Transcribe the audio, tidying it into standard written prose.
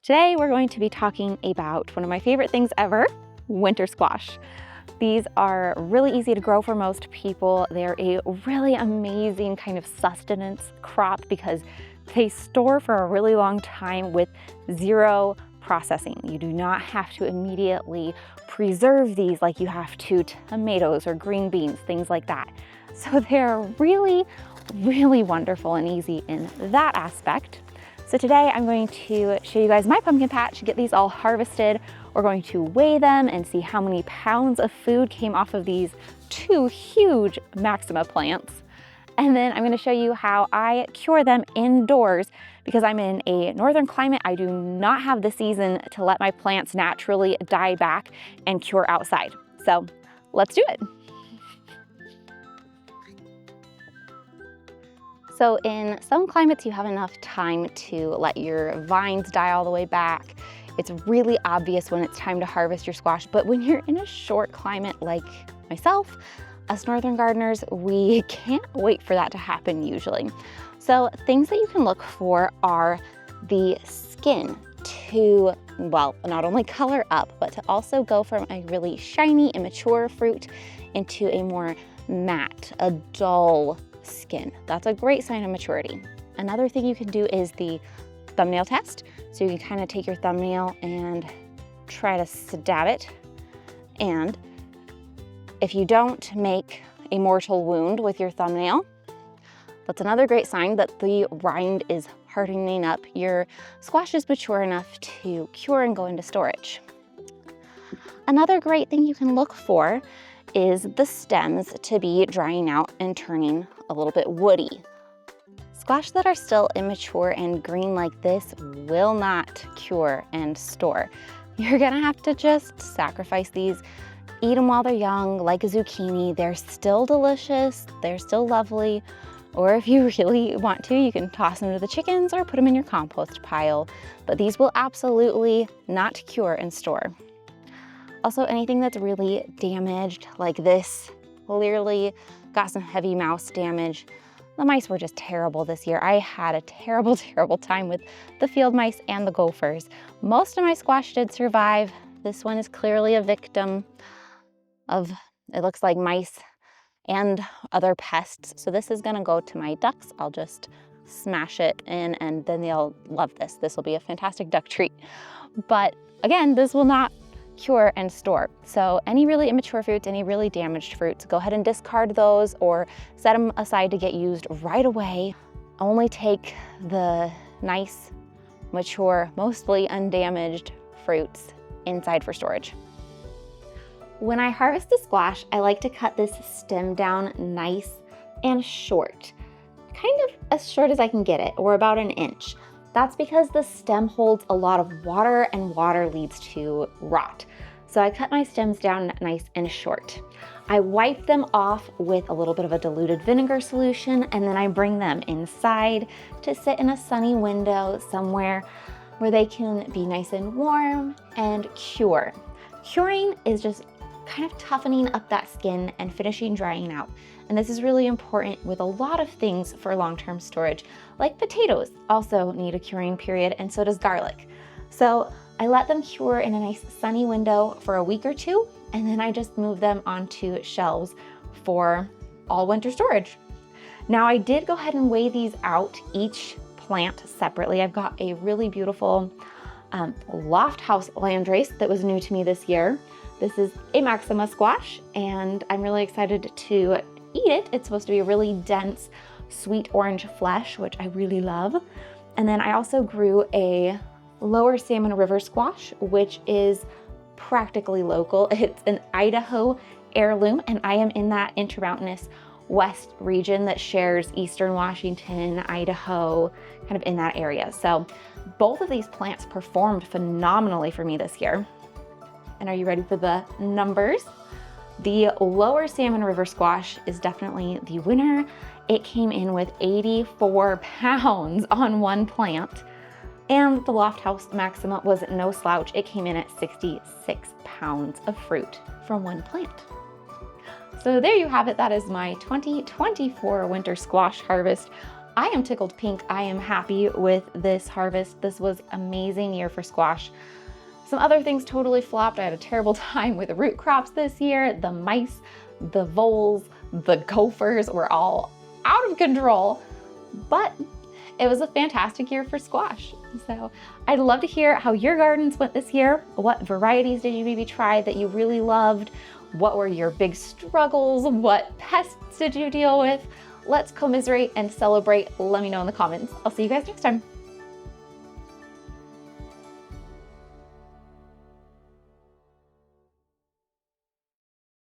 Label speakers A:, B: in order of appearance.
A: Today we're going to be talking about one of my favorite things ever, winter squash. These are really easy to grow for most people. They're a really amazing kind of sustenance crop because they store for a really long time with zero processing. You do not have to immediately preserve these like you have to tomatoes or green beans, things like that. So they're really, really wonderful and easy in that aspect. So today I'm going to show you guys my pumpkin patch, get these all harvested. We're going to weigh them and see how many pounds of food came off of these two huge Maxima plants. And then I'm going to show you how I cure them indoors because I'm in a northern climate. I do not have the season to let my plants naturally die back and cure outside. So let's do it. So in some climates, you have enough time to let your vines die all the way back. It's really obvious when it's time to harvest your squash, but when you're in a short climate like myself, us northern gardeners, we can't wait for that to happen usually. So things that you can look for are the skin to, well, not only color up, but to also go from a really shiny, immature fruit into a more matte, a dull skin. That's a great sign of maturity. Another thing you can do is the thumbnail test. So you can kind of take your thumbnail and try to stab it. And if you don't make a mortal wound with your thumbnail, that's another great sign that the rind is hardening up. Your squash is mature enough to cure and go into storage. Another great thing you can look for is the stems to be drying out and turning a little bit woody. Squash that are still immature and green like this will not cure and store. You're gonna have to just sacrifice these, eat them while they're young, like a zucchini. They're still delicious, they're still lovely. Or if you really want to, you can toss them to the chickens or put them in your compost pile. But these will absolutely not cure and store. Also, anything that's really damaged, like this, clearly got some heavy mouse damage. The mice were just terrible this year. I had a terrible, terrible time with the field mice and the gophers. Most of my squash did survive. This one is clearly a victim of, it looks like, mice and other pests. So this is gonna go to my ducks. I'll just smash it in and then they'll love this. This will be a fantastic duck treat. But again, this will not cure and store. So any really immature fruits, any really damaged fruits, go ahead and discard those or set them aside to get used right away. Only take the nice, mature, mostly undamaged fruits inside for storage. When I harvest the squash, I like to cut this stem down nice and short, kind of as short as I can get it, or about an inch. That's because the stem holds a lot of water and water leads to rot. So I cut my stems down nice and short. I wipe them off with a little bit of a diluted vinegar solution, and then I bring them inside to sit in a sunny window somewhere where they can be nice and warm and cure. Curing is just kind of toughening up that skin and finishing drying out. And this is really important with a lot of things for long-term storage, like potatoes also need a curing period, and so does garlic. So I let them cure in a nice sunny window for a week or two, and then I just move them onto shelves for all winter storage. Now I did go ahead and weigh these out, each plant separately. I've got a really beautiful loft house landrace that was new to me this year. This is a Maxima squash, and I'm really excited to eat it. It's supposed to be a really dense, sweet orange flesh, which I really love. And then I also grew a lower Salmon River squash, which is practically local. It's an Idaho heirloom, and I am in that intermountainous west region that shares eastern Washington, Idaho, kind of in that area. So both of these plants performed phenomenally for me this year. And are you ready for the numbers? The lower Salmon River squash is definitely the winner. It came in with 84 pounds on one plant. And the Loft House Maxima was no slouch. It came in at 66 pounds of fruit from one plant. So there you have it. That is my 2024 winter squash harvest. I am tickled pink. I am happy with this harvest. This was an amazing year for squash. Some other things totally flopped. I had a terrible time with root crops this year. The mice, the voles, the gophers were all out of control, but it was a fantastic year for squash. So I'd love to hear how your gardens went this year. What varieties did you maybe try that you really loved? What were your big struggles? What pests did you deal with? Let's commiserate and celebrate. Let me know in the comments. I'll see you guys next time.